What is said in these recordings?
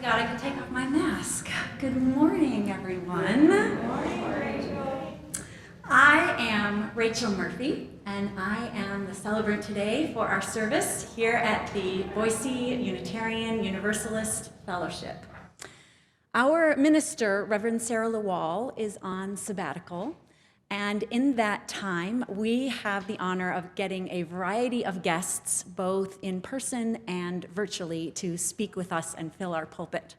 forgot I could take off my mask. Good morning, everyone. Good morning, Rachel. I am Rachel Murphy, and I am the celebrant today for our service here at the Boise Unitarian Universalist Fellowship. Our minister, Reverend Sarah Lawal, is on sabbatical, and in that time, we have the honor of getting a variety of guests, both in person and virtually, to speak with us and fill our pulpit.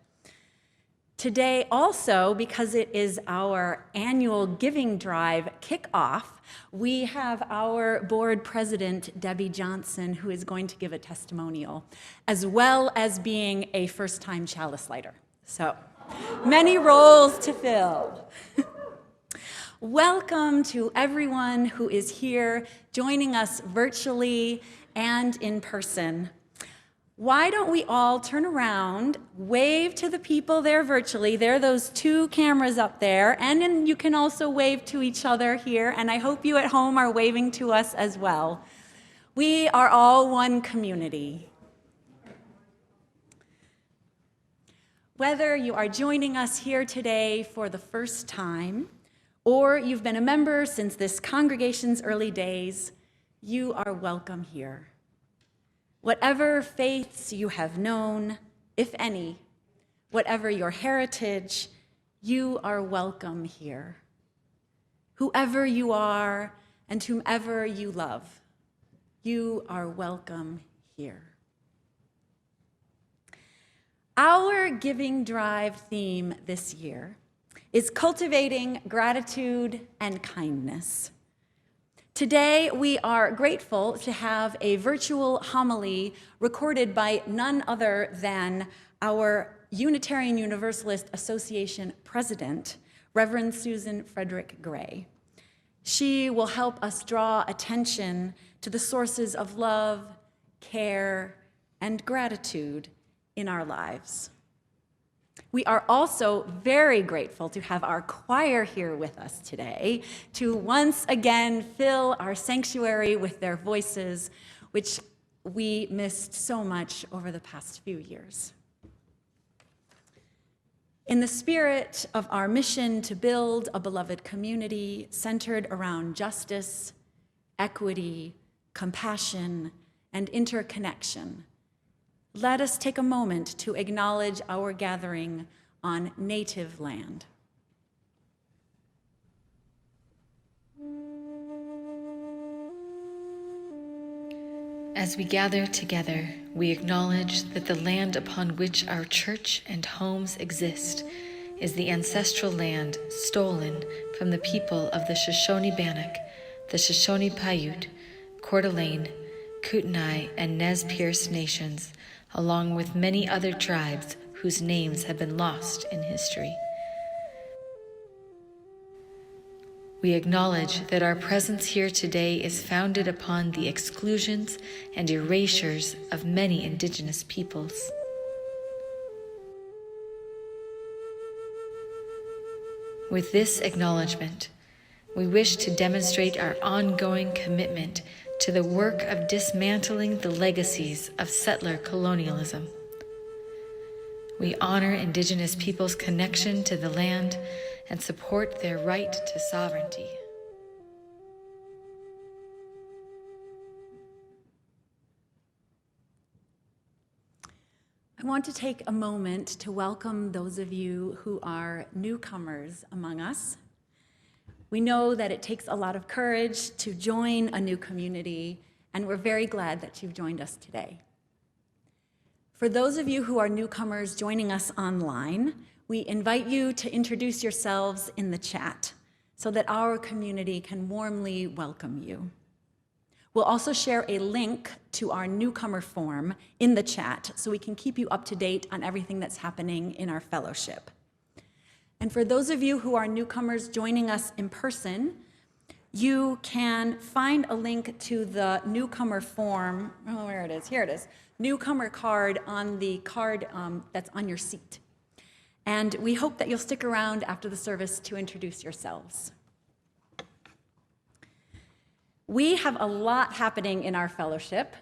Today also, because it is our annual giving drive kickoff, we have our board president, Debbie Johnson, who is going to give a testimonial, as well as being a first-time chalice lighter. So, many roles to fill. Welcome to everyone who is here joining us virtually and in person. Why don't we all turn around, wave to the people there virtually. There are those two cameras up there, and then you can also wave to each other here, and I hope you at home are waving to us as well. We are all one community. Whether you are joining us here today for the first time, or you've been a member since this congregation's early days, you are welcome here. Whatever faiths you have known, if any, whatever your heritage, you are welcome here. Whoever you are and whomever you love, you are welcome here. Our giving drive theme this year is cultivating gratitude and kindness. Today, we are grateful to have a virtual homily recorded by none other than our Unitarian Universalist Association president, Reverend Susan Frederick-Gray. She will help us draw attention to the sources of love, care, and gratitude in our lives. We are also very grateful to have our choir here with us today to once again fill our sanctuary with their voices, which we missed so much over the past few years. In the spirit of our mission to build a beloved community centered around justice, equity, compassion, and interconnection, let us take a moment to acknowledge our gathering on native land. As we gather together, we acknowledge that the land upon which our church and homes exist is the ancestral land stolen from the people of the Shoshone-Bannock, the Shoshone-Paiute, Coeur d'Alene, Kootenai, and Nez Perce nations, along with many other tribes whose names have been lost in history. We acknowledge that our presence here today is founded upon the exclusions and erasures of many indigenous peoples. With this acknowledgement, we wish to demonstrate our ongoing commitment to the work of dismantling the legacies of settler colonialism. We honor indigenous peoples' connection to the land and support their right to sovereignty. I want to take a moment to welcome those of you who are newcomers among us. We know that it takes a lot of courage to join a new community, and we're very glad that you've joined us today. For those of you who are newcomers joining us online, we invite you to introduce yourselves in the chat so that our community can warmly welcome you. We'll also share a link to our newcomer form in the chat so we can keep you up to date on everything that's happening in our fellowship. And for those of you who are newcomers joining us in person, you can find a link to the newcomer form, oh, where it is, here it is, newcomer card on the card that's on your seat. And we hope that you'll stick around after the service to introduce yourselves. We have a lot happening in our fellowship,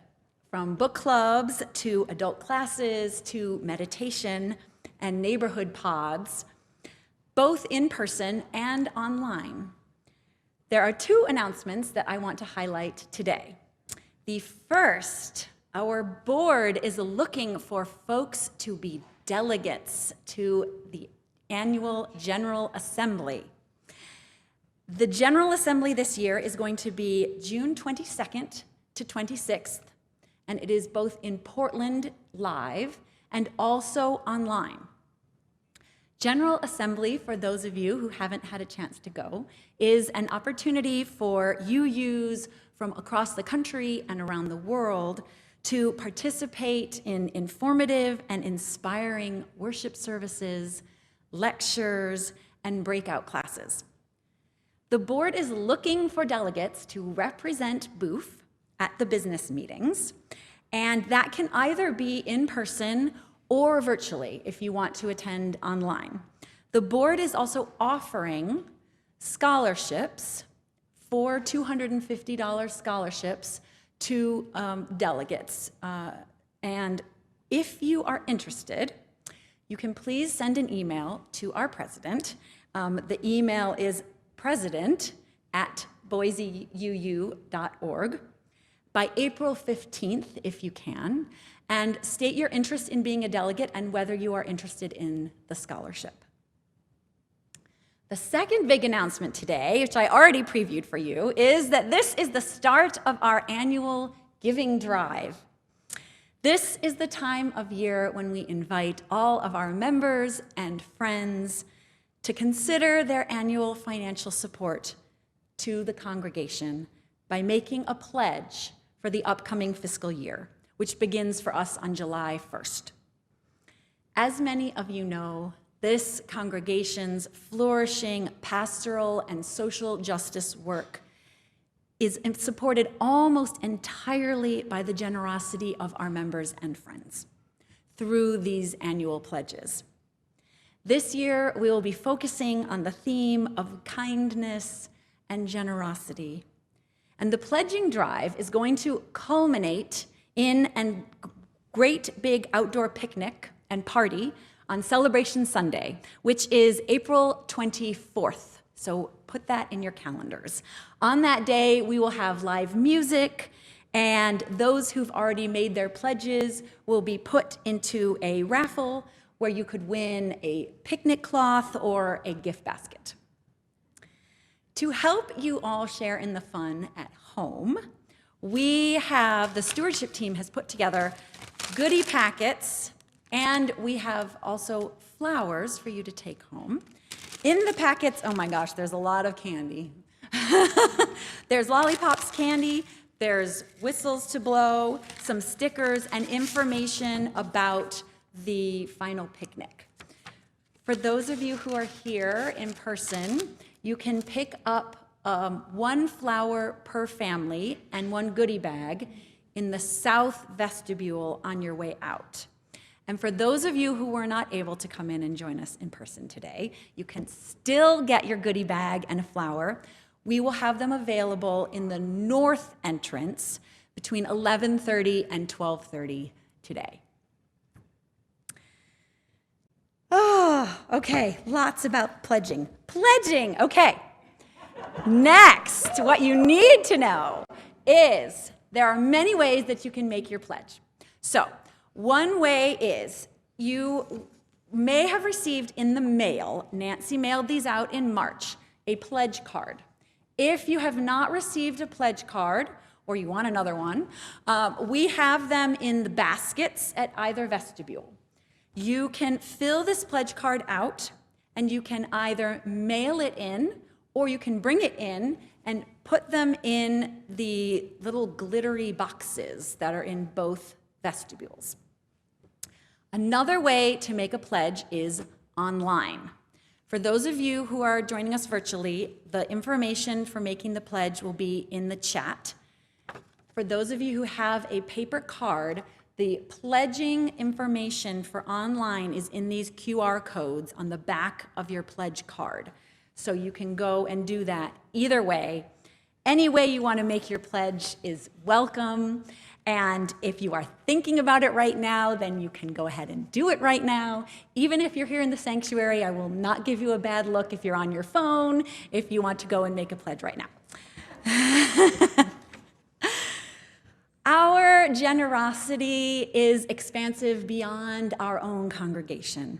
from book clubs to adult classes to meditation, and neighborhood pods, both in person and online. There are two announcements that I want to highlight today. The first, our board is looking for folks to be delegates to the annual General Assembly. The General Assembly this year is going to be June 22nd to 26th, and it is both in Portland live and also online. General Assembly, for those of you who haven't had a chance to go, is an opportunity for UUs from across the country and around the world to participate in informative and inspiring worship services, lectures, and breakout classes. The board is looking for delegates to represent BUUF at the business meetings, and that can either be in person or virtually if you want to attend online. The board is also offering scholarships for $250 scholarships to delegates. And if you are interested, you can please send an email to our president. The email is president@boiseuu.org by April 15th, if you can, and state your interest in being a delegate and whether you are interested in the scholarship. The second big announcement today, which I already previewed for you, is that this is the start of our annual giving drive. This is the time of year when we invite all of our members and friends to consider their annual financial support to the congregation by making a pledge for the upcoming fiscal year, which begins for us on July 1st. As many of you know, this congregation's flourishing pastoral and social justice work is supported almost entirely by the generosity of our members and friends through these annual pledges. This year, we will be focusing on the theme of kindness and generosity. And the pledging drive is going to culminate in a great big outdoor picnic and party on Celebration Sunday, which is April 24th. So put that in your calendars. On that day, we will have live music, and those who've already made their pledges will be put into a raffle where you could win a picnic cloth or a gift basket. To help you all share in the fun at home, the stewardship team has put together goodie packets, and we have also flowers for you to take home. In the packets, oh my gosh, there's a lot of candy. There's lollipops candy, there's whistles to blow, some stickers, and information about the final picnic. For those of you who are here in person, you can pick up one flower per family and one goodie bag in the south vestibule on your way out. And for those of you who were not able to come in and join us in person today, you can still get your goodie bag and a flower. We will have them available in the north entrance between 11:30 and 12:30 today. Oh, okay, lots about pledging. Pledging, okay. Next, what you need to know is there are many ways that you can make your pledge. So, one way is you may have received in the mail, Nancy mailed these out in March, a pledge card. If you have not received a pledge card, or you want another one, we have them in the baskets at either vestibule. You can fill this pledge card out, and you can either mail it in, or you can bring it in and put them in the little glittery boxes that are in both vestibules. Another way to make a pledge is online. For those of you who are joining us virtually, the information for making the pledge will be in the chat. For those of you who have a paper card, the pledging information for online is in these QR codes on the back of your pledge card. So you can go and do that either way. Any way you want to make your pledge is welcome. And if you are thinking about it right now, then you can go ahead and do it right now. Even if you're here in the sanctuary, I will not give you a bad look if you're on your phone, if you want to go and make a pledge right now. Our generosity is expansive beyond our own congregation.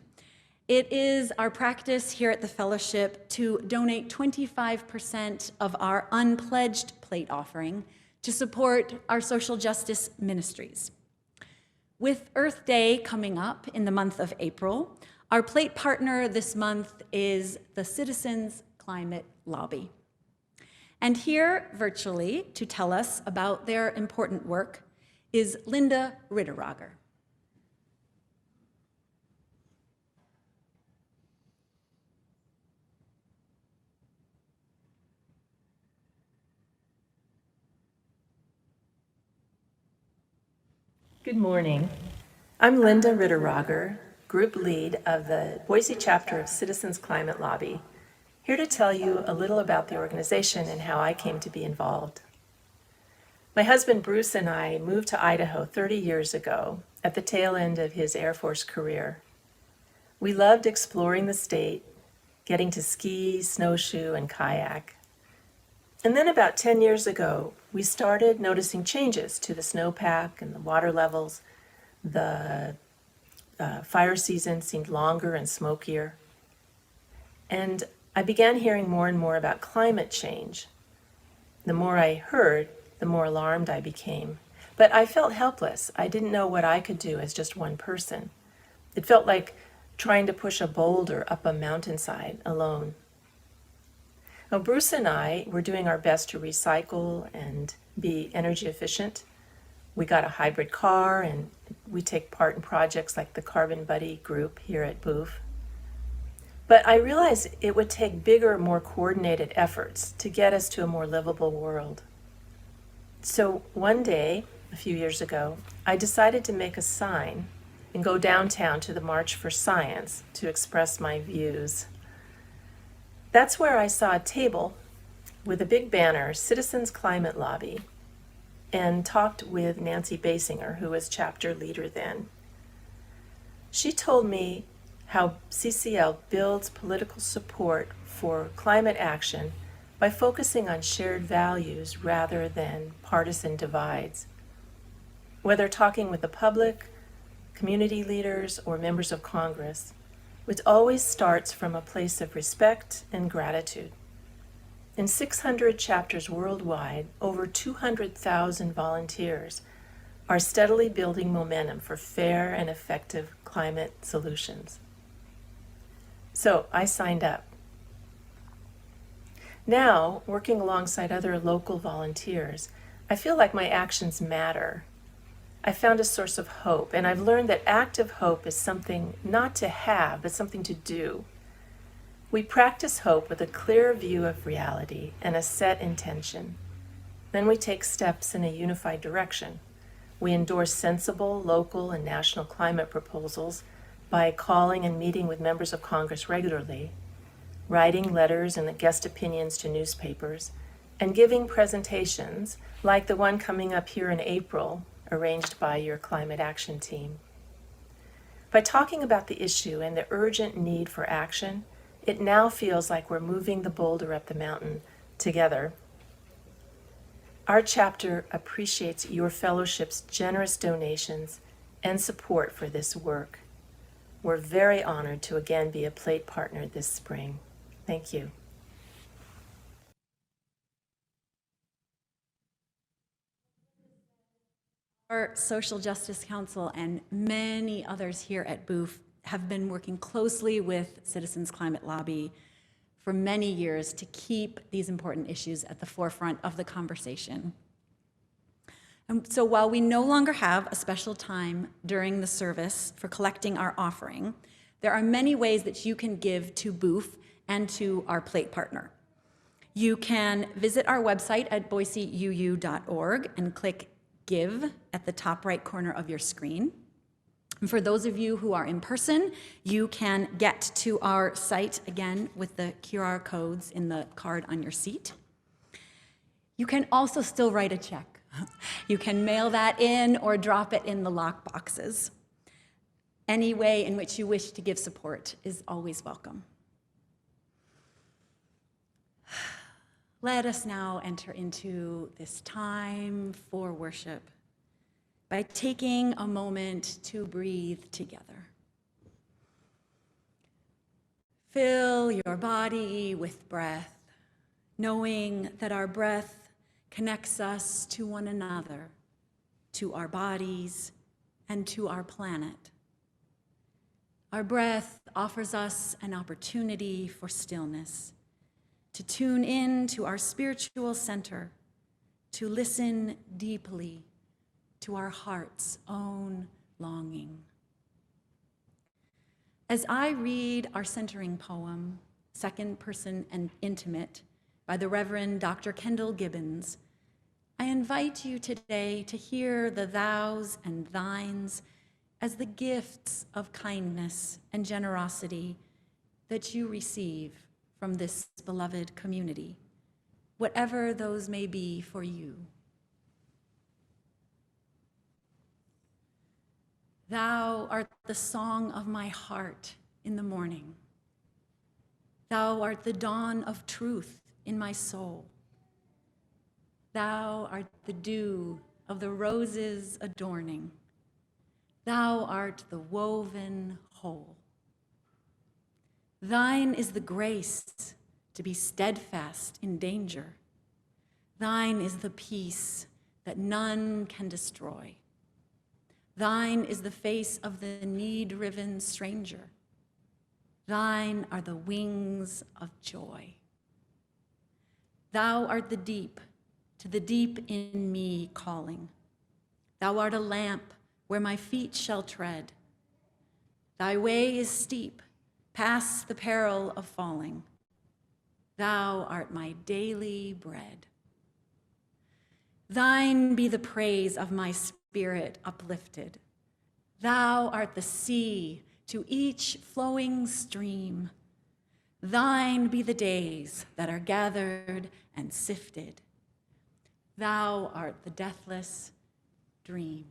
It is our practice here at the fellowship to donate 25% of our unpledged plate offering to support our social justice ministries. With Earth Day coming up in the month of April, our plate partner this month is the Citizens Climate Lobby. And here, virtually, to tell us about their important work is Linda Ritterroger. Good morning. I'm Linda Ritterroger, group lead of the Boise chapter of Citizens Climate Lobby, here to tell you a little about the organization and how I came to be involved. My husband Bruce and I moved to Idaho 30 years ago at the tail end of his Air Force career. We loved exploring the state, getting to ski, snowshoe, and kayak. And then about 10 years ago, we started noticing changes to the snowpack and the water levels. The fire season seemed longer and smokier. And I began hearing more and more about climate change. The more I heard, the more alarmed I became. But I felt helpless. I didn't know what I could do as just one person. It felt like trying to push a boulder up a mountainside alone. Now, Bruce and I were doing our best to recycle and be energy efficient. We got a hybrid car and we take part in projects like the Carbon Buddy group here at BUUF. But I realized it would take bigger, more coordinated efforts to get us to a more livable world. So one day, a few years ago, I decided to make a sign and go downtown to the March for Science to express my views. That's where I saw a table with a big banner, Citizens Climate Lobby, and talked with Nancy Basinger, who was chapter leader then. She told me how CCL builds political support for climate action by focusing on shared values rather than partisan divides. Whether talking with the public, community leaders, or members of Congress, which always starts from a place of respect and gratitude. In 600 chapters worldwide, over 200,000 volunteers are steadily building momentum for fair and effective climate solutions. So I signed up. Now, working alongside other local volunteers, I feel like my actions matter. I found a source of hope, and I've learned that active hope is something not to have, but something to do. We practice hope with a clear view of reality and a set intention. Then we take steps in a unified direction. We endorse sensible local and national climate proposals by calling and meeting with members of Congress regularly, writing letters and guest opinions to newspapers, and giving presentations like the one coming up here in April, arranged by your climate action team. By talking about the issue and the urgent need for action, it now feels like we're moving the boulder up the mountain together. Our chapter appreciates your fellowship's generous donations and support for this work. We're very honored to again be a plate partner this spring. Thank you. Our Social Justice Council and many others here at BUUF have been working closely with Citizens Climate Lobby for many years to keep these important issues at the forefront of the conversation. And so while we no longer have a special time during the service for collecting our offering, there are many ways that you can give to BUUF and to our plate partner. You can visit our website at boiseuu.org and click Give at the top right corner of your screen. And for those of you who are in person, you can get to our site again with the QR codes in the card on your seat. You can also still write a check. You can mail that in or drop it in the lock boxes. Any way in which you wish to give support is always welcome. Let us now enter into this time for worship by taking a moment to breathe together. Fill your body with breath, knowing that our breath connects us to one another, to our bodies, and to our planet. Our breath offers us an opportunity for stillness, to tune in to our spiritual center, to listen deeply to our heart's own longing. As I read our centering poem, Second Person and Intimate, by the Reverend Dr. Kendall Gibbons, I invite you today to hear the thous and thines as the gifts of kindness and generosity that you receive from this beloved community, whatever those may be for you. Thou art the song of my heart in the morning. Thou art the dawn of truth in my soul. Thou art the dew of the roses adorning. Thou art the woven whole. Thine is the grace to be steadfast in danger. Thine is the peace that none can destroy. Thine is the face of the need-riven stranger. Thine are the wings of joy. Thou art the deep, to the deep in me calling. Thou art a lamp where my feet shall tread. Thy way is steep, past the peril of falling. Thou art my daily bread. Thine be the praise of my spirit uplifted. Thou art the sea to each flowing stream. Thine be the days that are gathered and sifted. Thou art the deathless dream.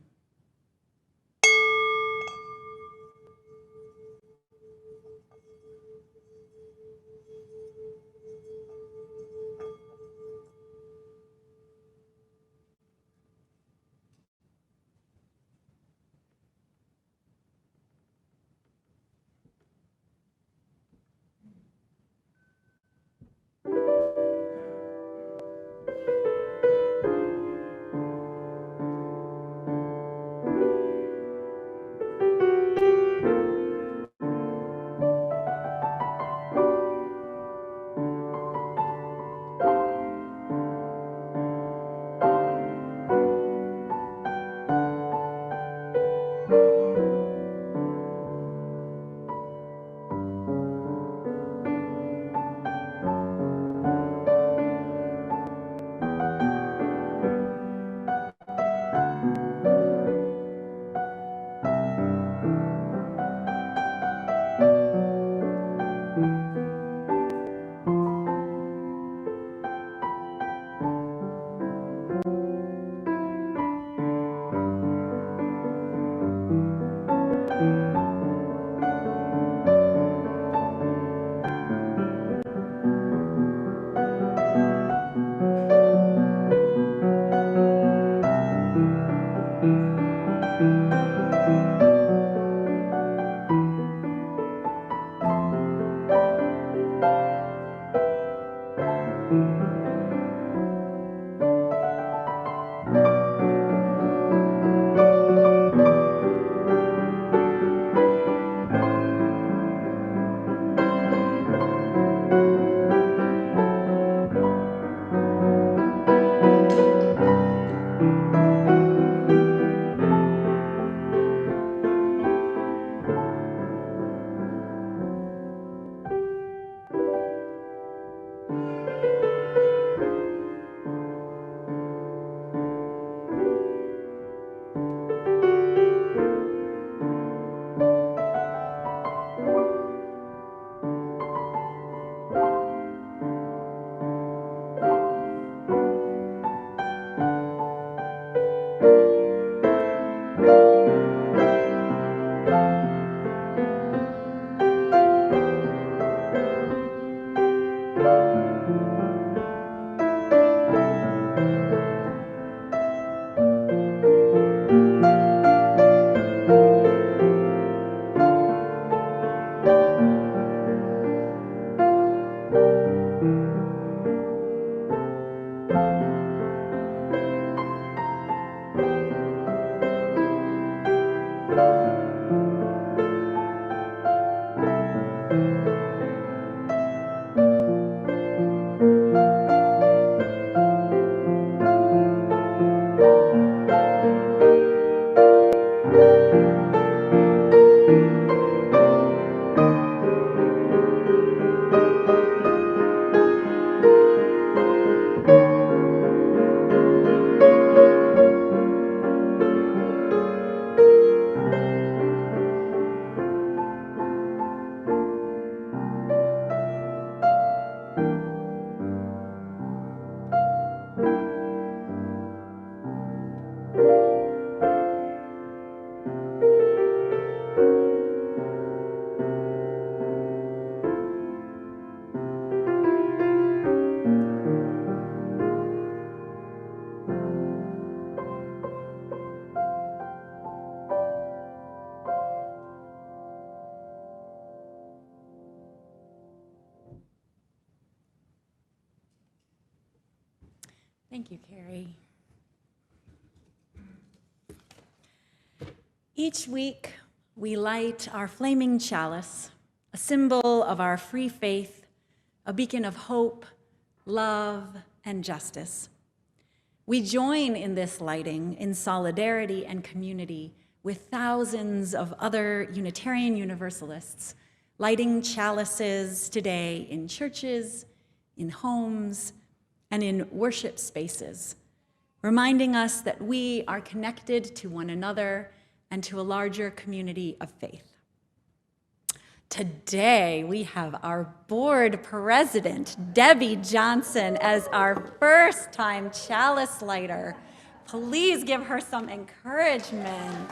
Thank you, Carrie. Each week, we light our flaming chalice, a symbol of our free faith, a beacon of hope, love, and justice. We join in this lighting in solidarity and community with thousands of other Unitarian Universalists lighting chalices today in churches, in homes, and in worship spaces, reminding us that we are connected to one another and to a larger community of faith. Today, we have our board president, Debbie Johnson, as our first-time chalice lighter. Please give her some encouragement.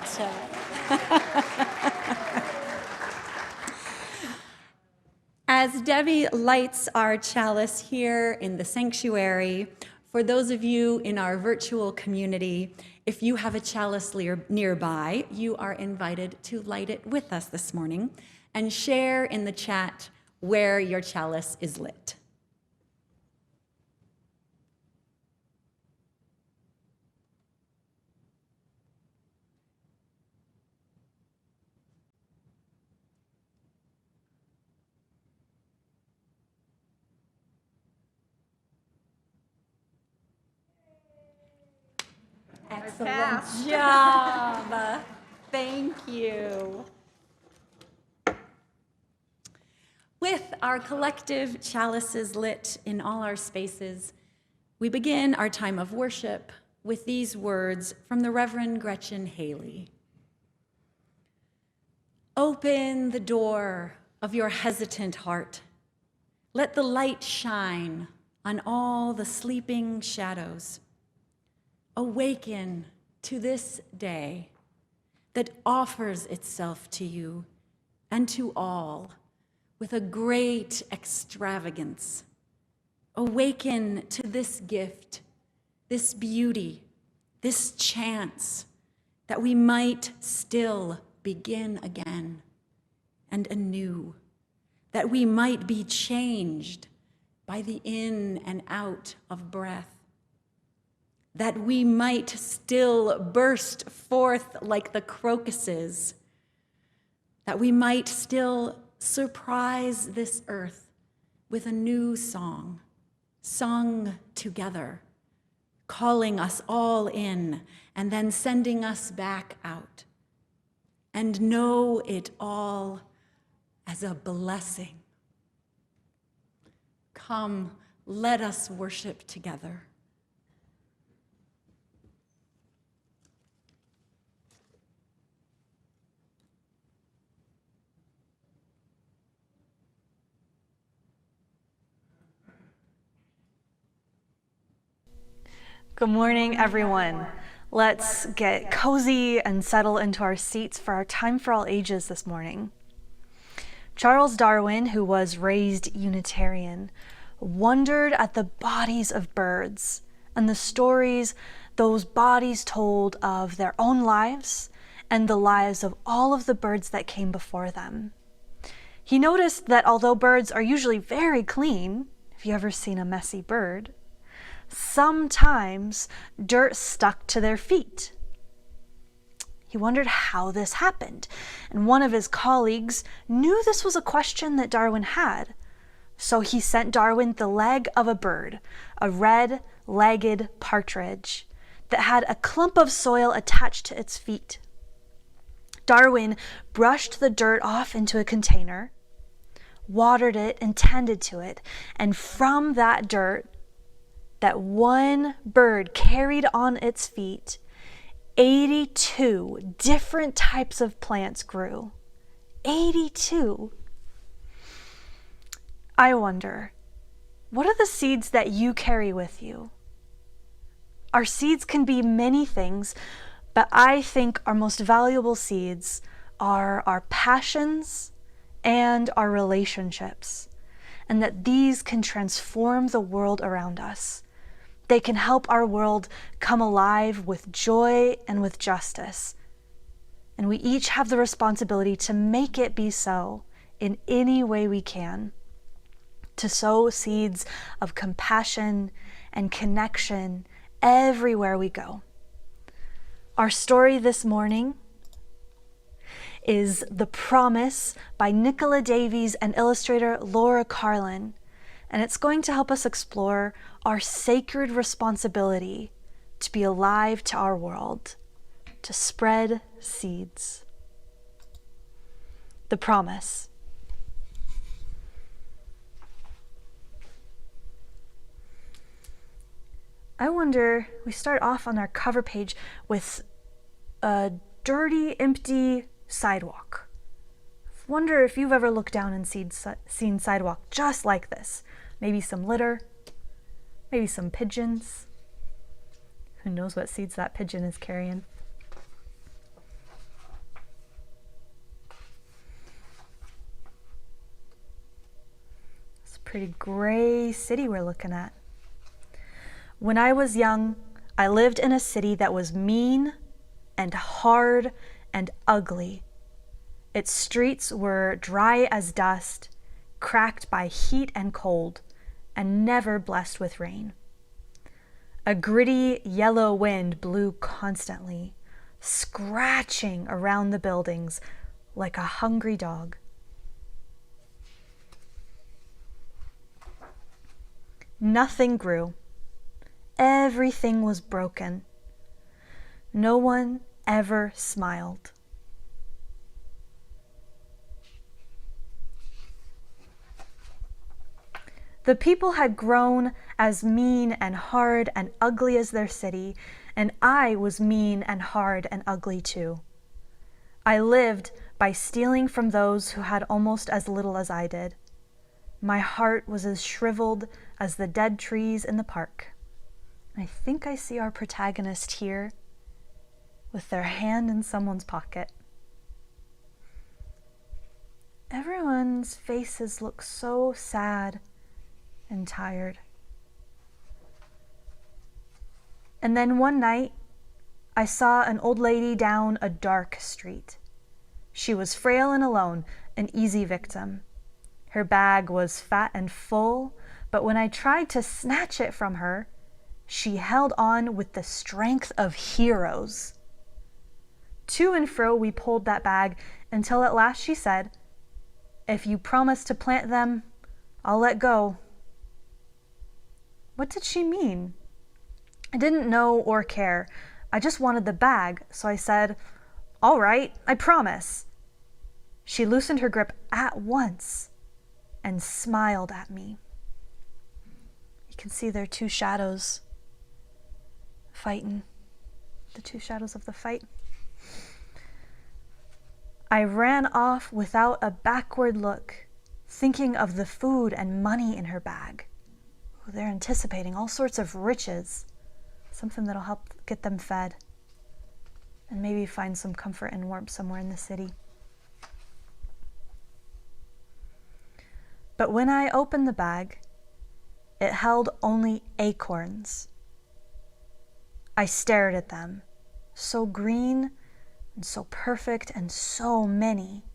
As Debbie lights our chalice here in the sanctuary, for those of you in our virtual community, if you have a chalice nearby, you are invited to light it with us this morning and share in the chat where your chalice is lit. Excellent job. Thank you. With our collective chalices lit in all our spaces, we begin our time of worship with these words from the Reverend Gretchen Haley. Open the door of your hesitant heart. Let the light shine on all the sleeping shadows. Awaken to this day that offers itself to you and to all with a great extravagance. Awaken to this gift, this beauty, this chance that we might still begin again and anew, that we might be changed by the in and out of breath, that we might still burst forth like the crocuses, that we might still surprise this earth with a new song, sung together, calling us all in and then sending us back out, and know it all as a blessing. Come, let us worship together. Good morning, everyone. Let's get cozy and settle into our seats for our Time for All Ages this morning. Charles Darwin, who was raised Unitarian, wondered at the bodies of birds and the stories those bodies told of their own lives and the lives of all of the birds that came before them. He noticed that although birds are usually very clean, if you ever seen a messy bird, sometimes dirt stuck to their feet. He wondered how this happened, and one of his colleagues knew this was a question that Darwin had. So he sent Darwin the leg of a bird, a red-legged partridge, that had a clump of soil attached to its feet. Darwin brushed the dirt off into a container, watered it and tended to it, and from that dirt, that one bird carried on its feet, 82 different types of plants grew. 82. I wonder, what are the seeds that you carry with you? Our seeds can be many things, but I think our most valuable seeds are our passions and our relationships, and that these can transform the world around us. They can help our world come alive with joy and with justice. And we each have the responsibility to make it be so in any way we can, to sow seeds of compassion and connection everywhere we go. Our story this morning is The Promise by Nicola Davies and illustrator Laura Carlin, and it's going to help us explore our sacred responsibility to be alive to our world, to spread seeds. The Promise. I wonder, we start off on our cover page with a dirty, empty sidewalk. I wonder if you've ever looked down and seen sidewalk just like this. Maybe some litter, maybe some pigeons. Who knows what seeds that pigeon is carrying? It's a pretty gray city we're looking at. When I was young, I lived in a city that was mean and hard and ugly. Its streets were dry as dust, cracked by heat and cold, and never blessed with rain. A gritty yellow wind blew constantly, scratching around the buildings like a hungry dog. Nothing grew. Everything was broken. No one ever smiled. The people had grown as mean and hard and ugly as their city, and I was mean and hard and ugly too. I lived by stealing from those who had almost as little as I did. My heart was as shriveled as the dead trees in the park. I think I see our protagonist here with their hand in someone's pocket. Everyone's faces look so sad and tired. And then one night, I saw an old lady down a dark street. She was frail and alone, an easy victim. Her bag was fat and full, but when I tried to snatch it from her, she held on with the strength of heroes. To and fro we pulled that bag until at last she said, "If you promise to plant them, I'll let go." What did she mean? I didn't know or care. I just wanted the bag, so I said, "All right, I promise." She loosened her grip at once and smiled at me. You can see their two shadows fighting, the two shadows of the fight. I ran off without a backward look, thinking of the food and money in her bag. Oh, they're anticipating all sorts of riches, something that'll help get them fed, and maybe find some comfort and warmth somewhere in the city. But when I opened the bag, it held only acorns. I stared at them, so green and so perfect and so many,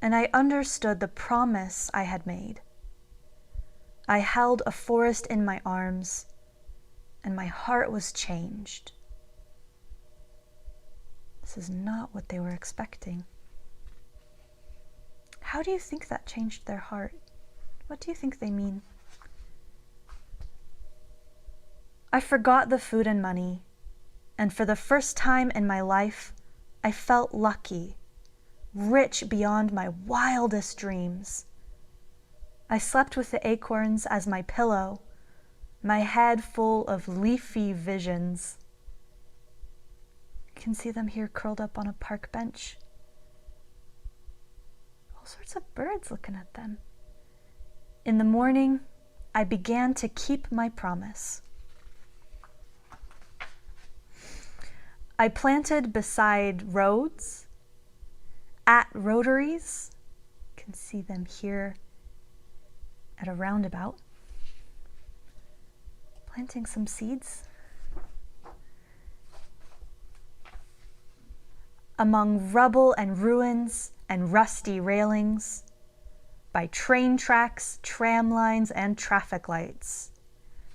and I understood the promise I had made. I held a forest in my arms, and my heart was changed. This is not what they were expecting. How do you think that changed their heart? What do you think they mean? I forgot the food and money, and for the first time in my life, I felt lucky, rich beyond my wildest dreams. I slept with the acorns as my pillow, my head full of leafy visions. You can see them here curled up on a park bench. All sorts of birds looking at them. In the morning, I began to keep my promise. I planted beside roads, at rotaries. You can see them here at a roundabout. Planting some seeds. Among rubble and ruins and rusty railings, by train tracks, tram lines, and traffic lights.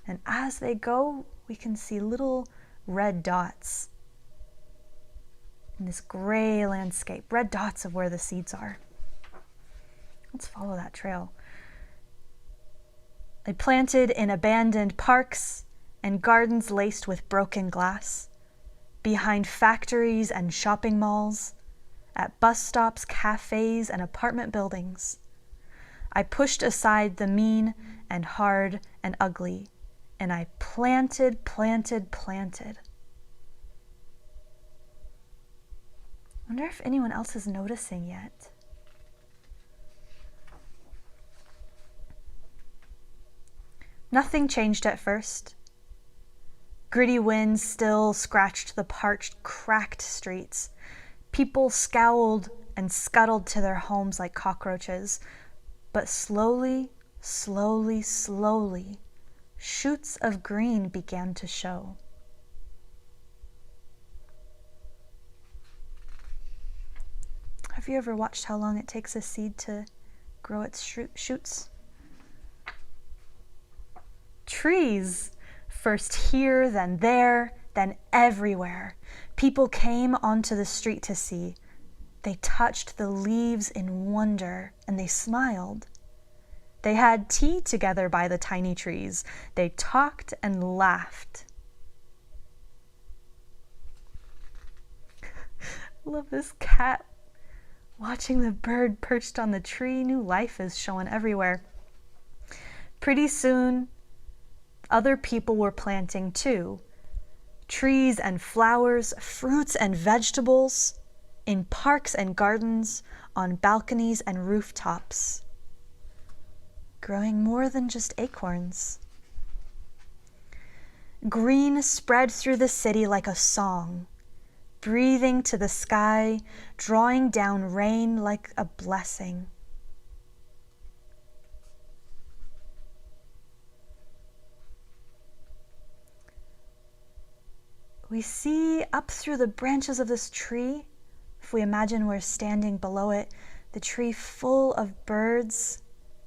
And as they go, we can see little red dots in this gray landscape, red dots of where the seeds are. Let's follow that trail. They planted in abandoned parks and gardens laced with broken glass, behind factories and shopping malls, at bus stops, cafes, and apartment buildings. I pushed aside the mean and hard and ugly, and I planted. I wonder if anyone else is noticing yet. Nothing changed at first. Gritty winds still scratched the parched, cracked streets. People scowled and scuttled to their homes like cockroaches. But slowly, shoots of green began to show. Have you ever watched how long it takes a seed to grow its shoots? Trees, first here, then there, then everywhere. People came onto the street to see. They touched the leaves in wonder, and they smiled. They had tea together by the tiny trees. They talked and laughed. Love this cat watching the bird perched on the tree. New life is showing everywhere. Pretty soon, other people were planting too. Trees and flowers, fruits and vegetables, in parks and gardens, on balconies and rooftops, growing more than just acorns. Green spread through the city like a song, breathing to the sky, drawing down rain like a blessing. We see up through the branches of this tree, if we imagine we're standing below it, the tree full of birds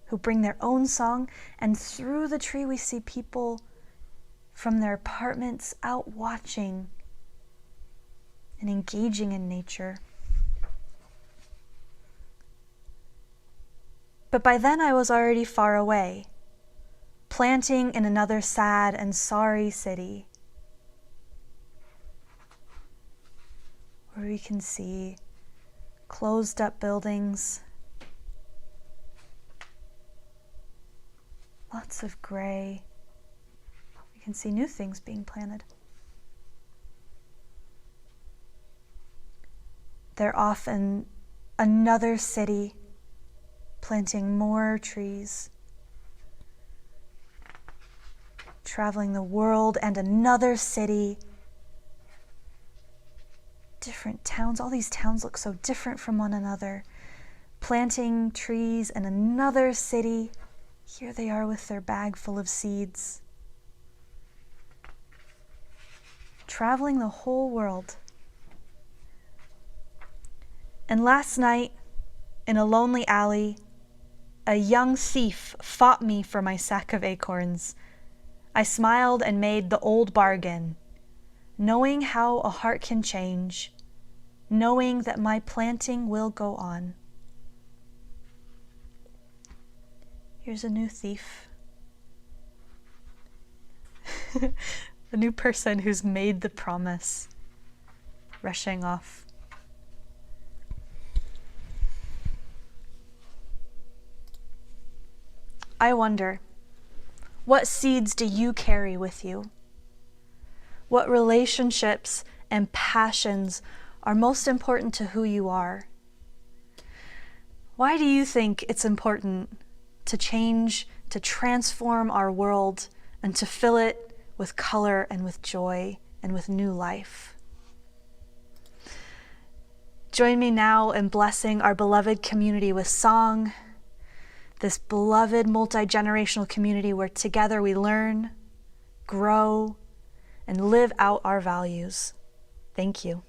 who bring their own song, and through the tree we see people from their apartments out watching and engaging in nature. But by then I was already far away, planting in another sad and sorry city, where we can see closed up buildings, lots of gray. We can see new things being planted. They're off in another city, planting more trees, traveling the world and another city, different towns. All these towns look so different from one another. Planting trees in another city. Here they are with their bag full of seeds. Traveling the whole world. And last night, in a lonely alley, a young thief fought me for my sack of acorns. I smiled and made the old bargain, knowing how a heart can change, knowing that my planting will go on. Here's a new thief. A new person who's made the promise, rushing off. I wonder, what seeds do you carry with you? What relationships and passions are most important to who you are? Why do you think it's important to change, to transform our world, and to fill it with color and with joy and with new life? Join me now in blessing our beloved community with song, this beloved multi-generational community where together we learn, grow, and live out our values. Thank you.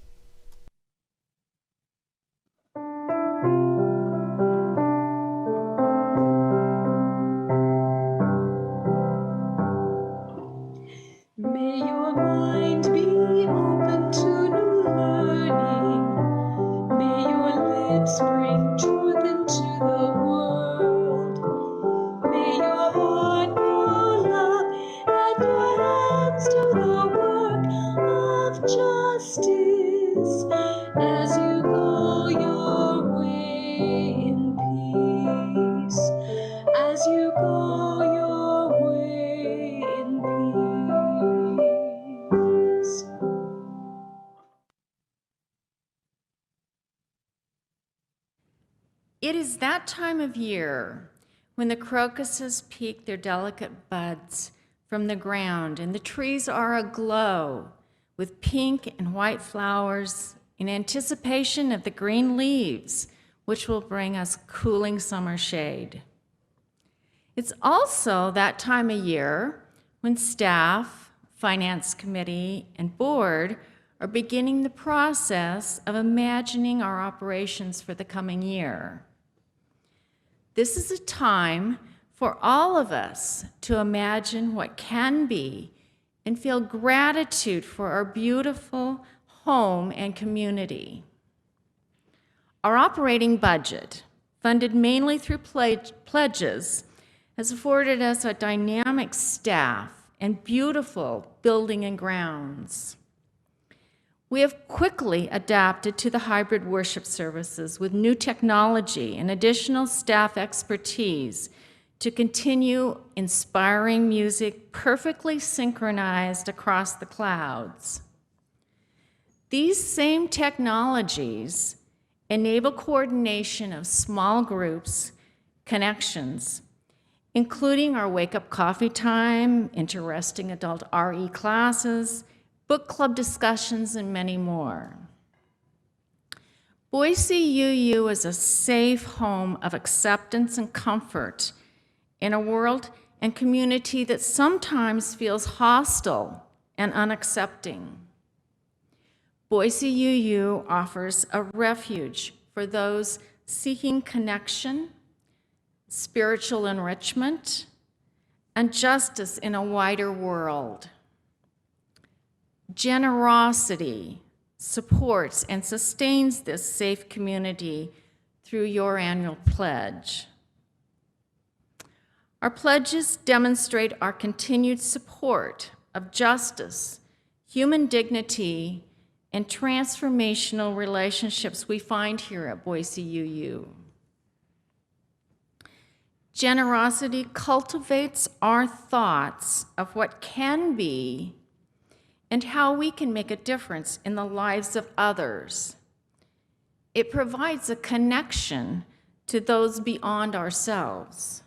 May It is that time of year when the crocuses peek their delicate buds from the ground and the trees are aglow with pink and white flowers in anticipation of the green leaves, which will bring us cooling summer shade. It's also that time of year when staff, finance committee, and board are beginning the process of imagining our operations for the coming year. This is a time for all of us to imagine what can be and feel gratitude for our beautiful home and community. Our operating budget, funded mainly through pledges, has afforded us a dynamic staff and beautiful building and grounds. We have quickly adapted to the hybrid worship services with new technology and additional staff expertise to continue inspiring music perfectly synchronized across the clouds. These same technologies enable coordination of small groups, connections, including our wake-up coffee time, interesting adult RE classes, book club discussions, and many more. Boise UU is a safe home of acceptance and comfort in a world and community that sometimes feels hostile and unaccepting. Boise UU offers a refuge for those seeking connection, spiritual enrichment, and justice in a wider world. Generosity supports and sustains this safe community through your annual pledge. Our pledges demonstrate our continued support of justice, human dignity, and transformational relationships we find here at Boise UU. Generosity cultivates our thoughts of what can be and how we can make a difference in the lives of others. It provides a connection to those beyond ourselves.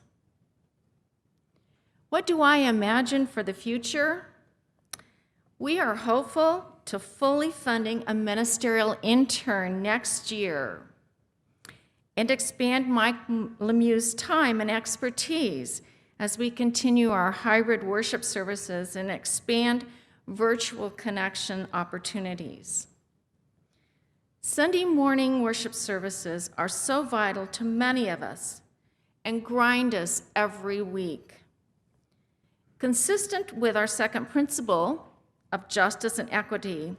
What do I imagine for the future? We are hopeful to fully funding a ministerial intern next year and expand Mike Lemieux's time and expertise as we continue our hybrid worship services and expand virtual connection opportunities. Sunday morning worship services are so vital to many of us and grind us every week. Consistent with our second principle of justice and equity,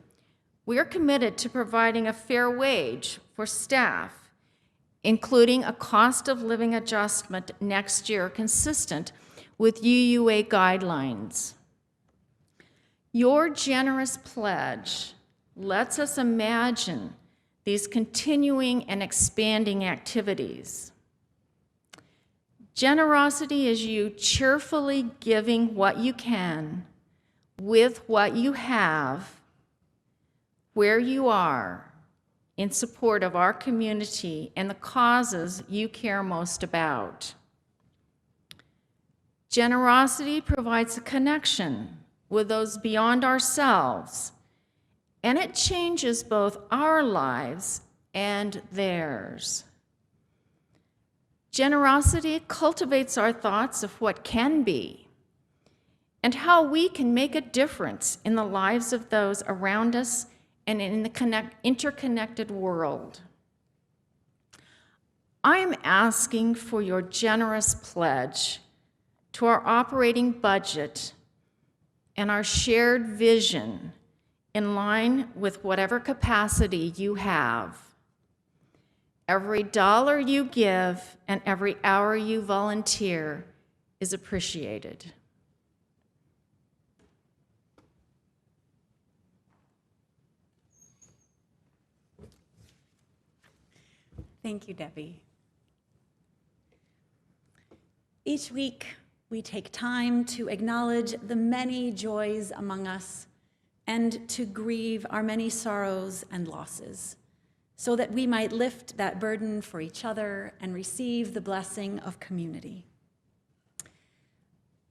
we are committed to providing a fair wage for staff, including a cost of living adjustment next year consistent with UUA guidelines. Your generous pledge lets us imagine these continuing and expanding activities. Generosity is you cheerfully giving what you can with what you have, where you are, in support of our community and the causes you care most about. Generosity provides a connection with those beyond ourselves, and it changes both our lives and theirs. Generosity cultivates our thoughts of what can be and how we can make a difference in the lives of those around us and in the interconnected world. I am asking for your generous pledge to our operating budget and our shared vision in line with whatever capacity you have. Every dollar you give and every hour you volunteer is appreciated. Thank you, Debbie. Each week, we take time to acknowledge the many joys among us and to grieve our many sorrows and losses. so that we might lift that burden for each other and receive the blessing of community.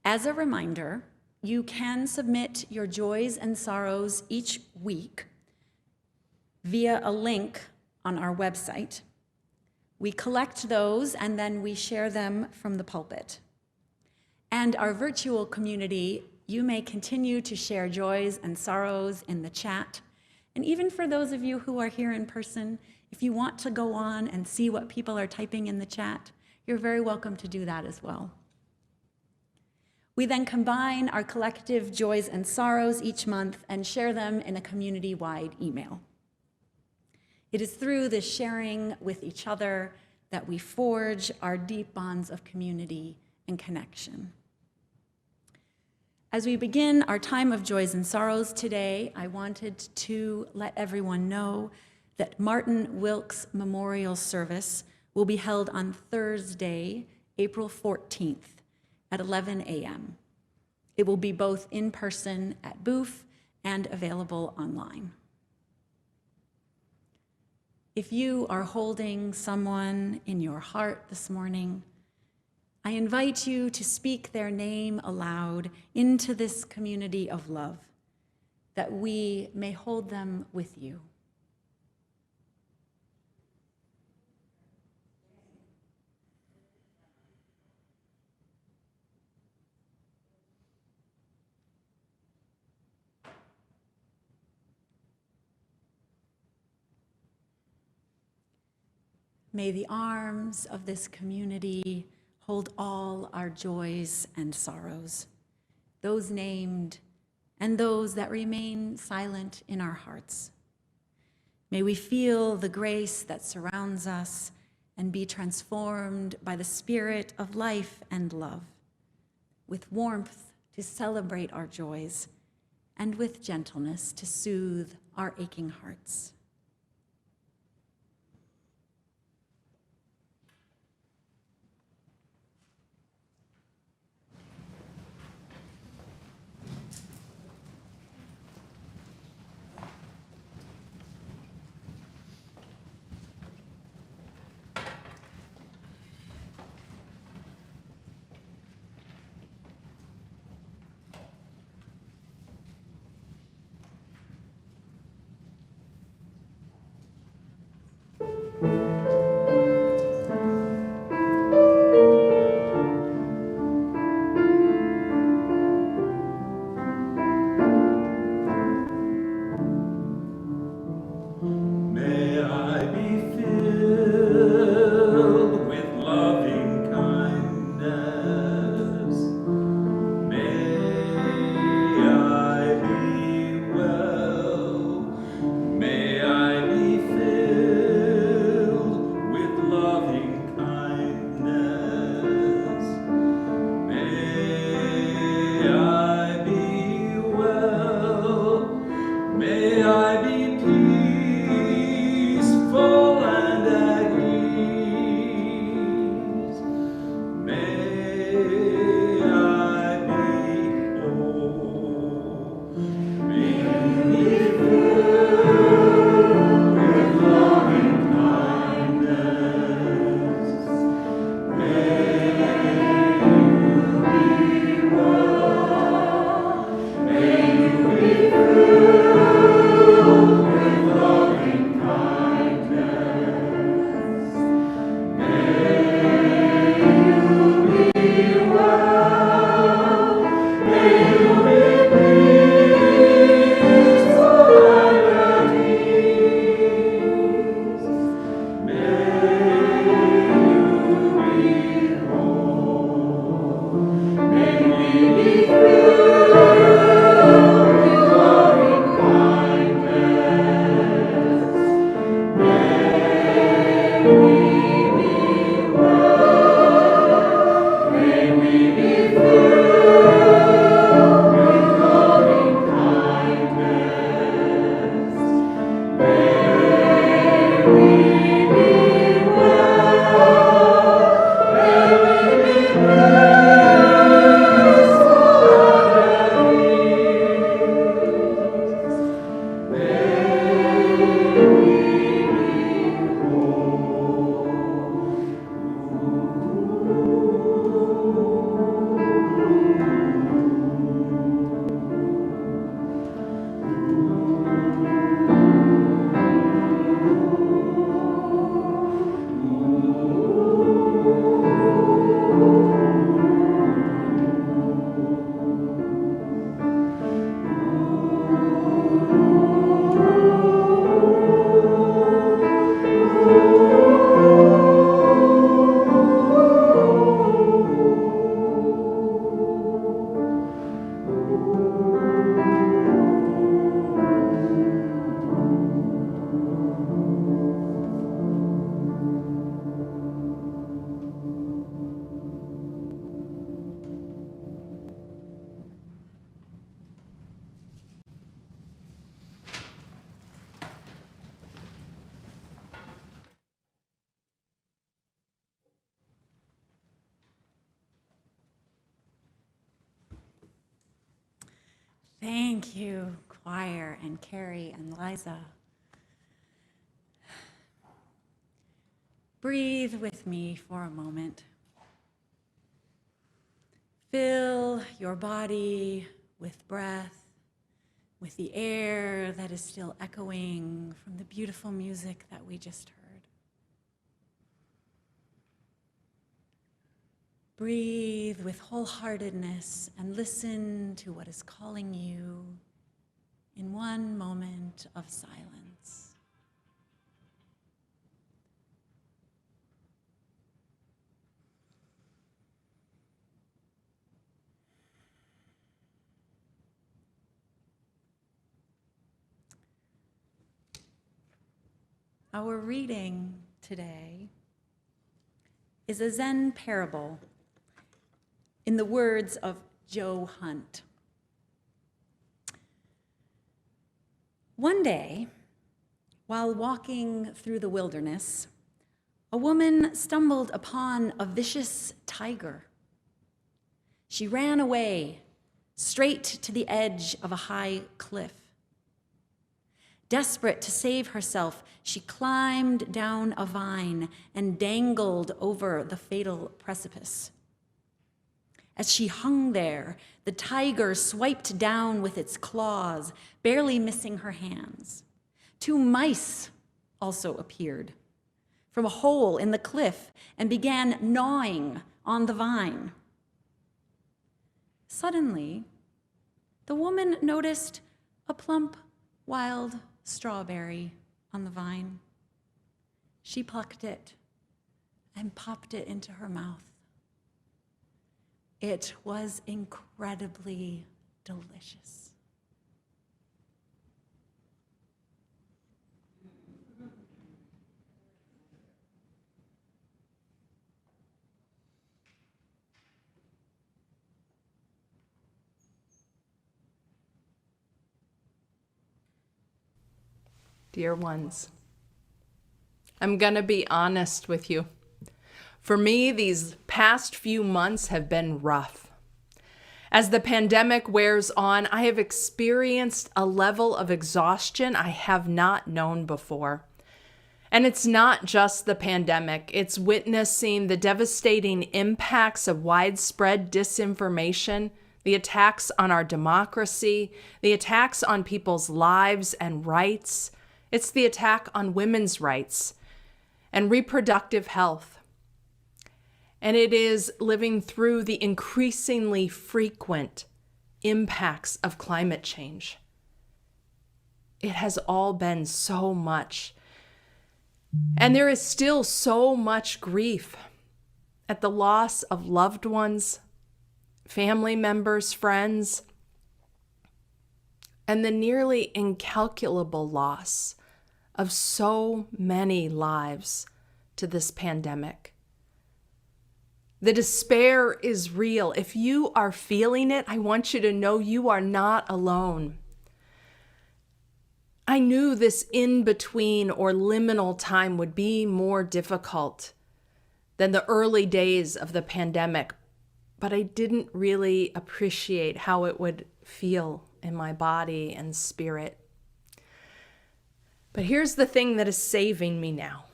As a reminder, you can submit your joys and sorrows each week via a link on our website. We collect those and then we share them from the pulpit. And our virtual community, you may continue to share joys and sorrows in the chat. And even for those of you who are here in person, if you want to go on and see what people are typing in the chat, you're very welcome to do that as well. We then combine our collective joys and sorrows each month and share them in a community-wide email. It is through this sharing with each other that we forge our deep bonds of community and connection. As we begin our time of joys and sorrows today, I wanted to let everyone know that Martin Wilkes Memorial Service will be held on Thursday, April 14th at 11 a.m. It will be both in person at BUUF and available online. If you are holding someone in your heart this morning, I invite you to speak their name aloud into this community of love, that we may hold them with you. May the arms of this community hold all our joys and sorrows, those named and those that remain silent in our hearts. May we feel the grace that surrounds us and be transformed by the spirit of life and love, with warmth to celebrate our joys and with gentleness to soothe our aching hearts. Thank you, choir and Carrie and Liza. Breathe with me for a moment. Fill your body with breath, with the air that is still echoing from the beautiful music that we just heard. Breathe with wholeheartedness and listen to what is calling you in one moment of silence. Our reading today is a Zen parable in the words of Joe Hunt. One day, while walking through the wilderness, a woman stumbled upon a vicious tiger. She ran away straight to the edge of a high cliff. Desperate to save herself, she climbed down a vine and dangled over the fatal precipice. As she hung there, the tiger swiped down with its claws, barely missing her hands. 2 mice also appeared from a hole in the cliff and began gnawing on the vine. Suddenly, the woman noticed a plump, wild strawberry on the vine. She plucked it and popped it into her mouth. It was incredibly delicious. Dear ones, I'm going to be honest with you. For me, these past few months have been rough. As the pandemic wears on, I have experienced a level of exhaustion I have not known before. And it's not just the pandemic, it's witnessing the devastating impacts of widespread disinformation, the attacks on our democracy, the attacks on people's lives and rights. It's the attack on women's rights and reproductive health. And it is living through the increasingly frequent impacts of climate change. It has all been so much. And there is still so much grief at the loss of loved ones, family members, friends, and the nearly incalculable loss of so many lives to this pandemic. The despair is real. If you are feeling it, I want you to know you are not alone. I knew this in-between or liminal time would be more difficult than the early days of the pandemic, but I didn't really appreciate how it would feel in my body and spirit. But here's the thing that is saving me now.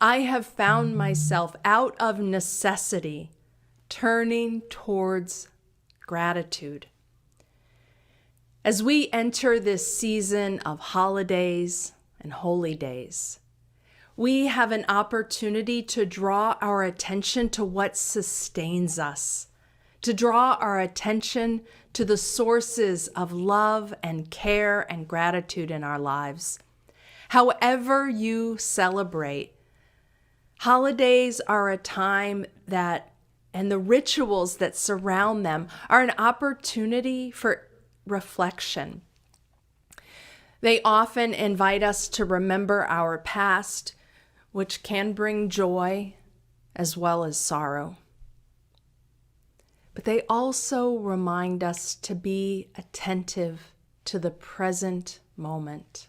I have found myself out of necessity turning towards gratitude. As we enter this season of holidays and holy days, we have an opportunity to draw our attention to what sustains us, to draw our attention to the sources of love and care and gratitude in our lives. However you celebrate, holidays are a time that, and the rituals that surround them, are an opportunity for reflection. They often invite us to remember our past, which can bring joy as well as sorrow. But they also remind us to be attentive to the present moment.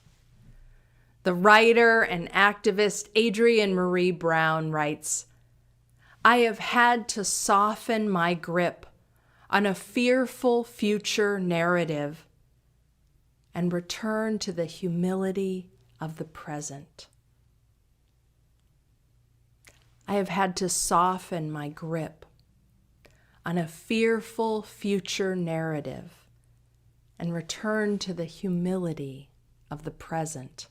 The writer and activist Adrienne Marie Brown writes, "I have had to soften my grip on a fearful future narrative and return to the humility of the present. I have had to soften my grip on a fearful future narrative and return to the humility of the present.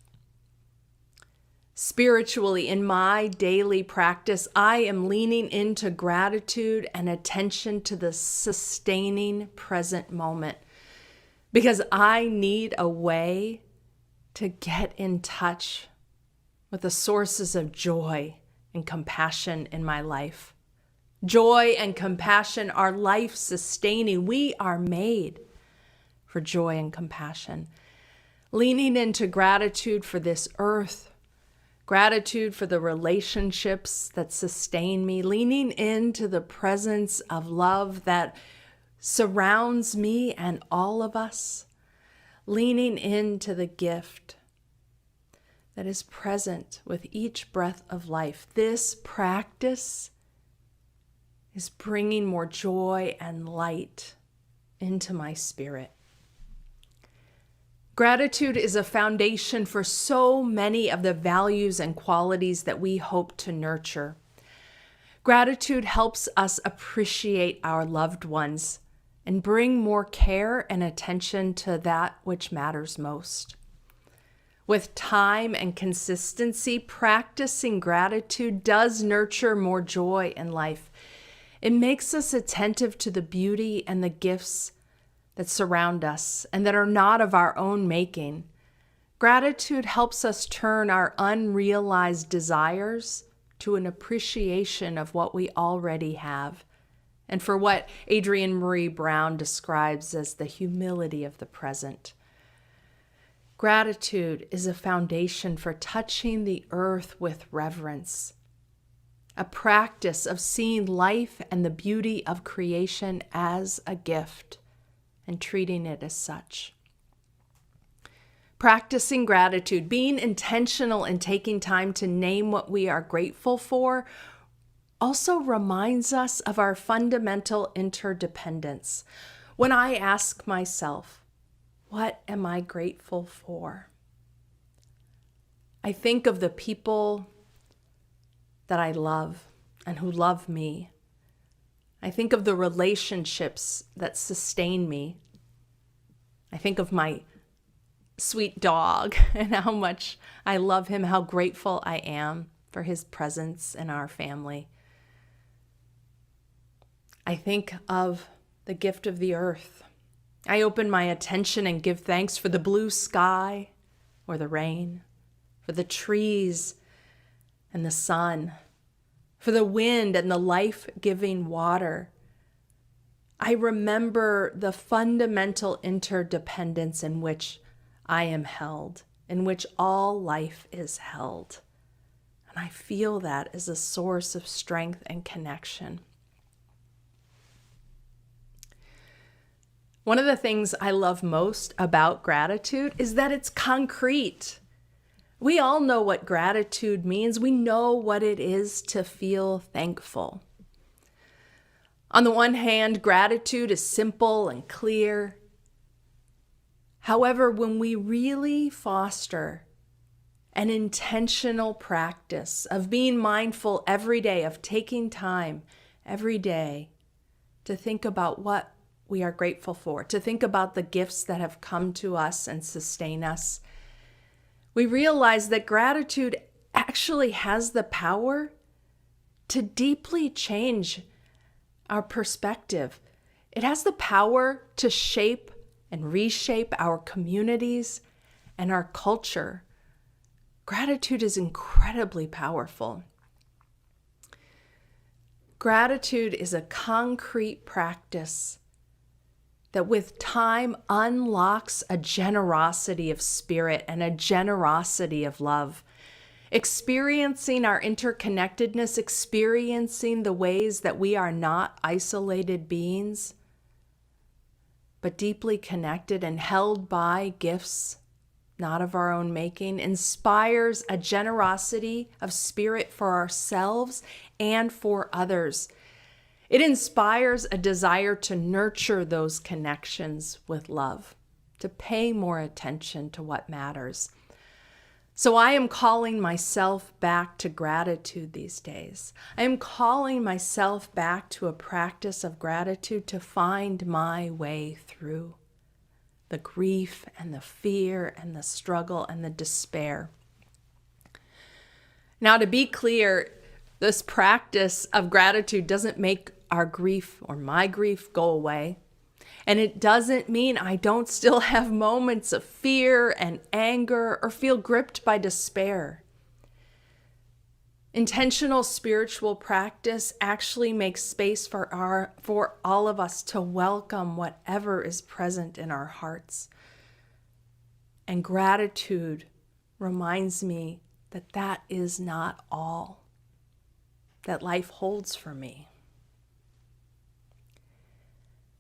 Spiritually, in my daily practice, I am leaning into gratitude and attention to the sustaining present moment because I need a way to get in touch with the sources of joy and compassion in my life. Joy and compassion are life-sustaining. We are made for joy and compassion. Leaning into gratitude for this earth, gratitude for the relationships that sustain me, leaning into the presence of love that surrounds me and all of us, leaning into the gift that is present with each breath of life. This practice is bringing more joy and light into my spirit. Gratitude is a foundation for so many of the values and qualities that we hope to nurture. Gratitude helps us appreciate our loved ones and bring more care and attention to that which matters most. With time and consistency, practicing gratitude does nurture more joy in life. It makes us attentive to the beauty and the gifts that surround us and that are not of our own making. Gratitude helps us turn our unrealized desires to an appreciation of what we already have, and for what Adrienne Marie Brown describes as the humility of the present. Gratitude is a foundation for touching the earth with reverence, a practice of seeing life and the beauty of creation as a gift and treating it as such. Practicing gratitude, being intentional in taking time to name what we are grateful for, also reminds us of our fundamental interdependence. When I ask myself, what am I grateful for? I think of the people that I love and who love me. I think of the relationships that sustain me. I think of my sweet dog and how much I love him, how grateful I am for his presence in our family. I think of the gift of the earth. I open my attention and give thanks for the blue sky or the rain, for the trees and the sun, for the wind and the life-giving water. I remember the fundamental interdependence in which I am held, in which all life is held. And I feel that as a source of strength and connection. One of the things I love most about gratitude is that it's concrete. We all know what gratitude means. We know what it is to feel thankful. On the one hand, gratitude is simple and clear. However, when we really foster an intentional practice of being mindful every day, of taking time every day to think about what we are grateful for, to think about the gifts that have come to us and sustain us, we realize that gratitude actually has the power to deeply change our perspective. It has the power to shape and reshape our communities and our culture. Gratitude is incredibly powerful. Gratitude is a concrete practice that with time unlocks a generosity of spirit and a generosity of love. Experiencing our interconnectedness, experiencing the ways that we are not isolated beings, but deeply connected and held by gifts not of our own making, inspires a generosity of spirit for ourselves and for others. It inspires a desire to nurture those connections with love, to pay more attention to what matters. So I am calling myself back to gratitude these days. I am calling myself back to a practice of gratitude to find my way through the grief and the fear and the struggle and the despair. Now, to be clear, this practice of gratitude doesn't make our grief or my grief go away. And it doesn't mean I don't still have moments of fear and anger or feel gripped by despair. Intentional spiritual practice actually makes space for all of us to welcome whatever is present in our hearts. And gratitude reminds me that that is not all that life holds for me.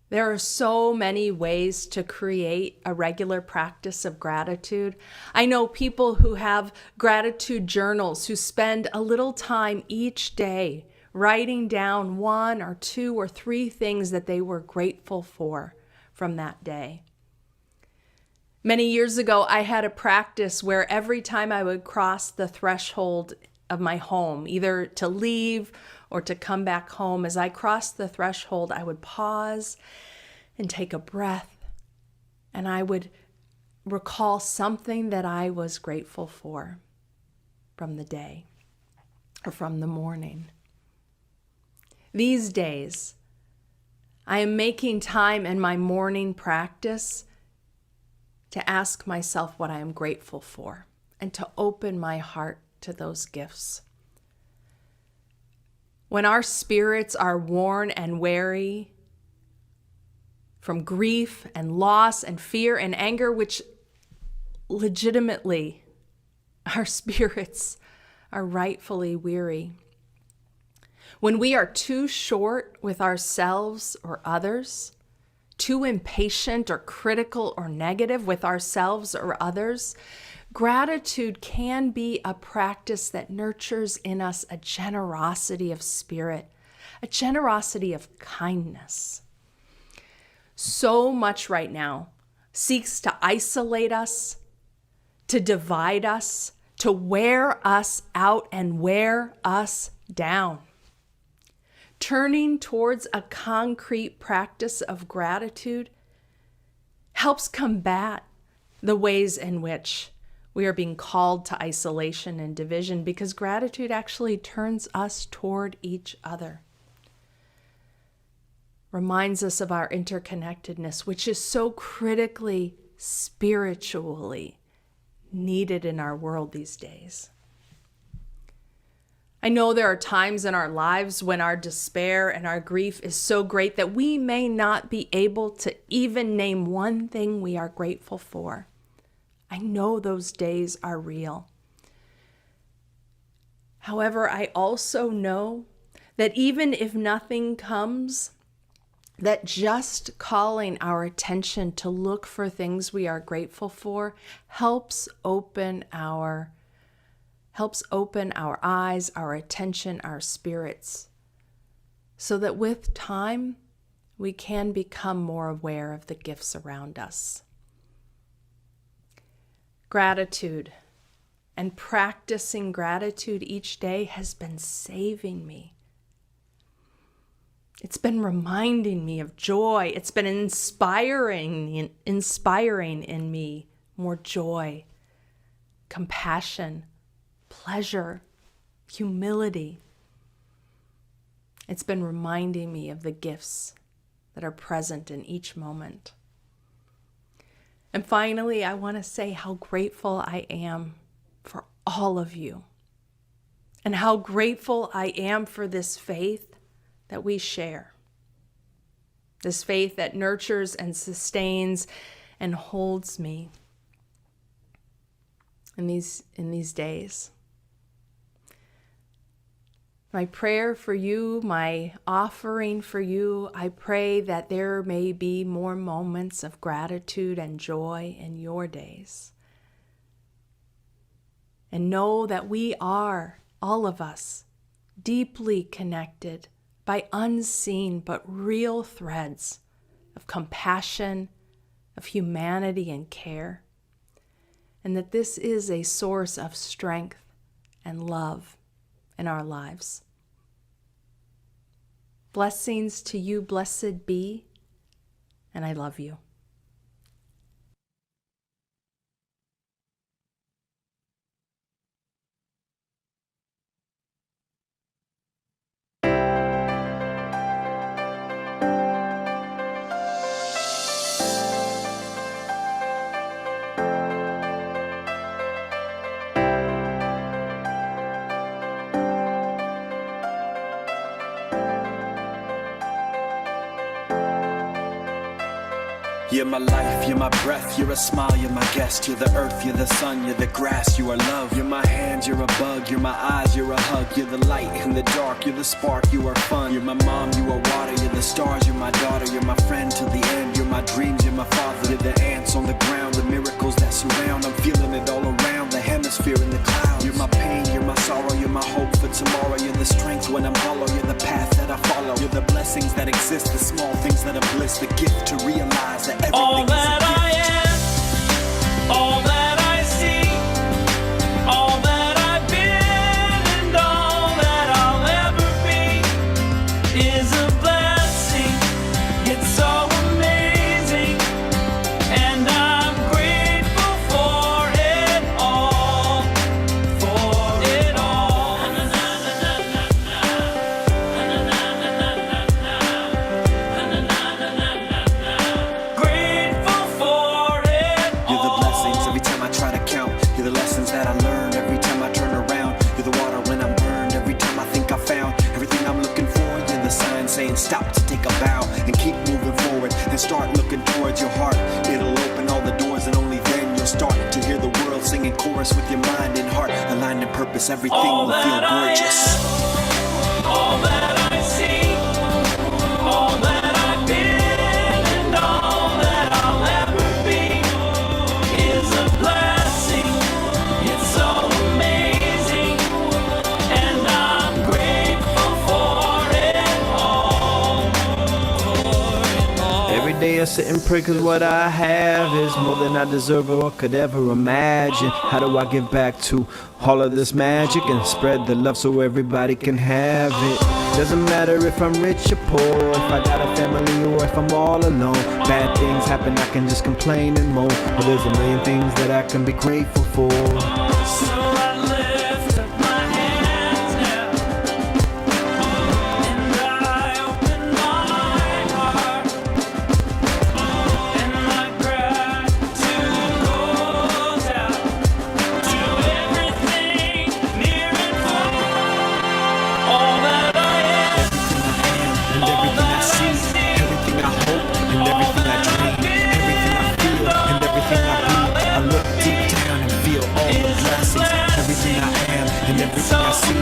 There are so many ways to create a regular practice of gratitude. I know people who have gratitude journals who spend a little time each day writing down 1 or 2 or 3 things that they were grateful for from that day. Many years ago, I had a practice where every time I would cross the threshold of my home, either to leave or to come back home, as I crossed the threshold, I would pause and take a breath, and I would recall something that I was grateful for from the day or from the morning. These days, I am making time in my morning practice to ask myself what I am grateful for and to open my heart to those gifts. When our spirits are worn and weary from grief and loss and fear and anger, which legitimately our spirits are rightfully weary. When we are too short with ourselves or others, too impatient or critical or negative with ourselves or others, gratitude can be a practice that nurtures in us a generosity of spirit, a generosity of kindness. So much right now seeks to isolate us, to divide us, to wear us out and wear us down. Turning towards a concrete practice of gratitude helps combat the ways in which we are being called to isolation and division, because gratitude actually turns us toward each other. Reminds us of our interconnectedness, which is so critically, spiritually needed in our world these days. I know there are times in our lives when our despair and our grief is so great that we may not be able to even name one thing we are grateful for. I know those days are real. However, I also know that even if nothing comes, that just calling our attention to look for things we are grateful for helps open our eyes, our attention, our spirits, so that with time, we can become more aware of the gifts around us. Gratitude and practicing gratitude each day has been saving me. It's been reminding me of joy. It's been inspiring in me more joy, compassion, pleasure, humility. It's been reminding me of the gifts that are present in each moment. And finally, I want to say how grateful I am for all of you, and how grateful I am for this faith that we share. This faith that nurtures and sustains and holds me in these days. My prayer for you, my offering for you, I pray that there may be more moments of gratitude and joy in your days. And know that we are, all of us, deeply connected by by unseen but real threads of compassion, of humanity and care, and that this is a source of strength and love in our lives. Blessings to you, blessed be, and I love you. You're my life, you're my breath, you're a smile, you're my guest. You're the earth, you're the sun, you're the grass, you are love. You're my hands, you're a bug, you're my eyes, you're a hug. You're the light in the dark, you're the spark, you are fun. You're my mom, you are water, you're the stars, you're my daughter. You're my friend till the end, you're my dreams, you're my father. You're the ants on the ground, the miracles that surround. I'm feeling it all around, the hemisphere in the clouds. You're my pain, you're my sorrow, you're my hope for tomorrow. You're the strength when I'm hollow, you're the path that I follow. You're the blessings that exist, the small things that are bliss. The gift to realize that everything all is a that gift. I am, all that I see, all that I've been, and all that I'll ever be is a blessing. It's so amazing, and I'm grateful for it all, for it all. Grateful for it all. You're the blessings every time I try to count. You're the lessons that I learn every time I turn around. You're the water when I'm burned every time I think I found everything I'm looking for. You're the sign saying stop to take a bow and keep moving forward and start looking towards your heart. It'll open all the doors and only then you'll start to hear the world singing chorus with your mind and heart. Aligned in purpose, everything All will feel that I gorgeous. am, all that I see, all that I've been, and all that I'll ever be is a blessing. It's so amazing, and I'm grateful for it all. Every day I sit and pray cause what I have is more than I deserve or could ever imagine. How do I give back to all of this magic and spread the love so everybody can have it? Doesn't matter if I'm rich or poor, if I got a family or if I'm all alone. Bad things happen, I can just complain and moan, but there's a million things that I can be grateful for. So I lift up my hands now, and I open my heart, and my gratitude goes out to everything near and far. All that I am, And everything I see, everything I hope, and everything I dream, everything I feel, and everything I be. I look deep down and feel all the blessings. Everything I am, and everything I see,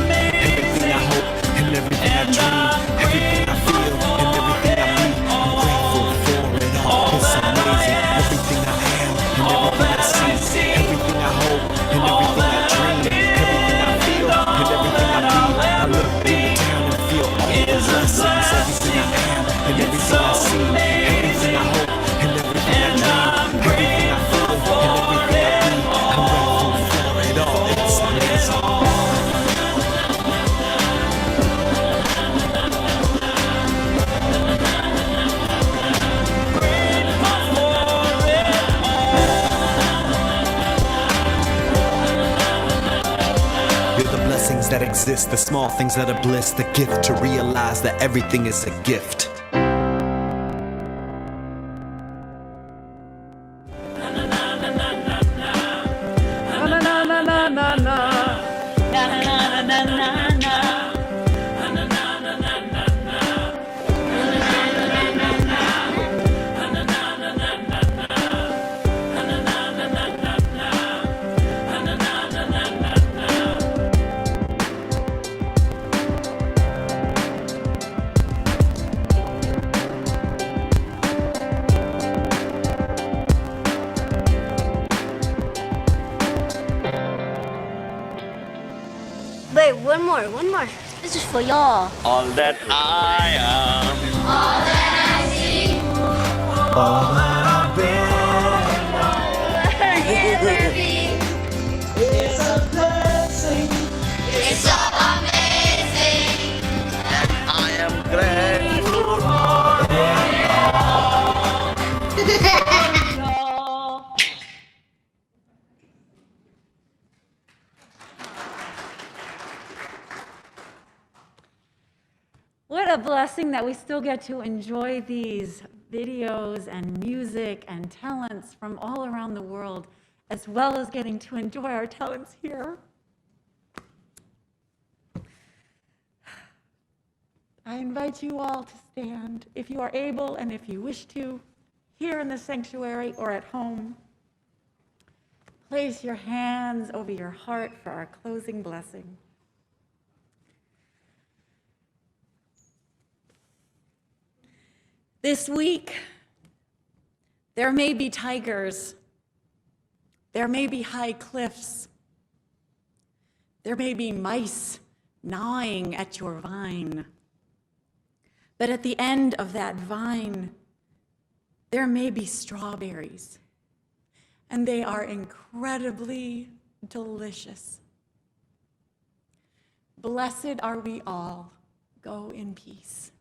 everything I hope, and everything I dream, everything I feel, and everything I be. I'm grateful for it all. It's amazing. Everything I am, and everything I see, everything I hope, and everything I dream, everything I feel, and everything I be. I look deep down and feel all the blessings. Everything I am, and everything I see, everything I hope, and everything I dream, everything I feel, and everything I be. I'm grateful for it all. It's amazing. You're the blessings that exist, the small things that are bliss, the gift to realize that everything is a gift. This is for y'all. All that I am. All that I've been. It's a blessing. It's so amazing. I am glad for What a blessing that we still get to enjoy these videos and music and talents from all around the world, as well as getting to enjoy our talents here. I invite you all to stand, if you are able and if you wish to, here in the sanctuary or at home. Place your hands over your heart for our closing blessing. This week, there may be tigers, there may be high cliffs, there may be mice gnawing at your vine. But at the end of that vine, there may be strawberries, and they are incredibly delicious. Blessed are we all. Go in peace.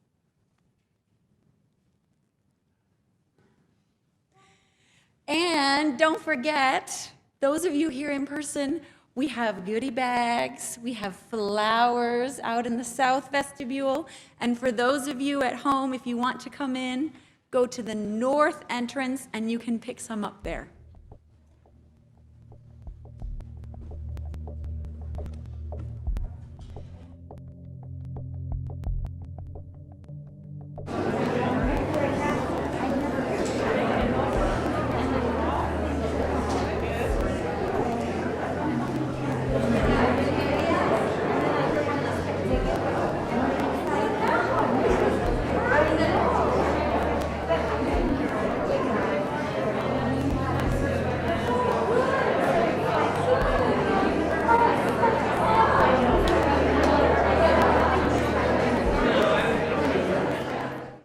And don't forget, those of you here in person, we have goodie bags, we have flowers out in the south vestibule, and for those of you at home, if you want to come in, go to the north entrance and you can pick some up there.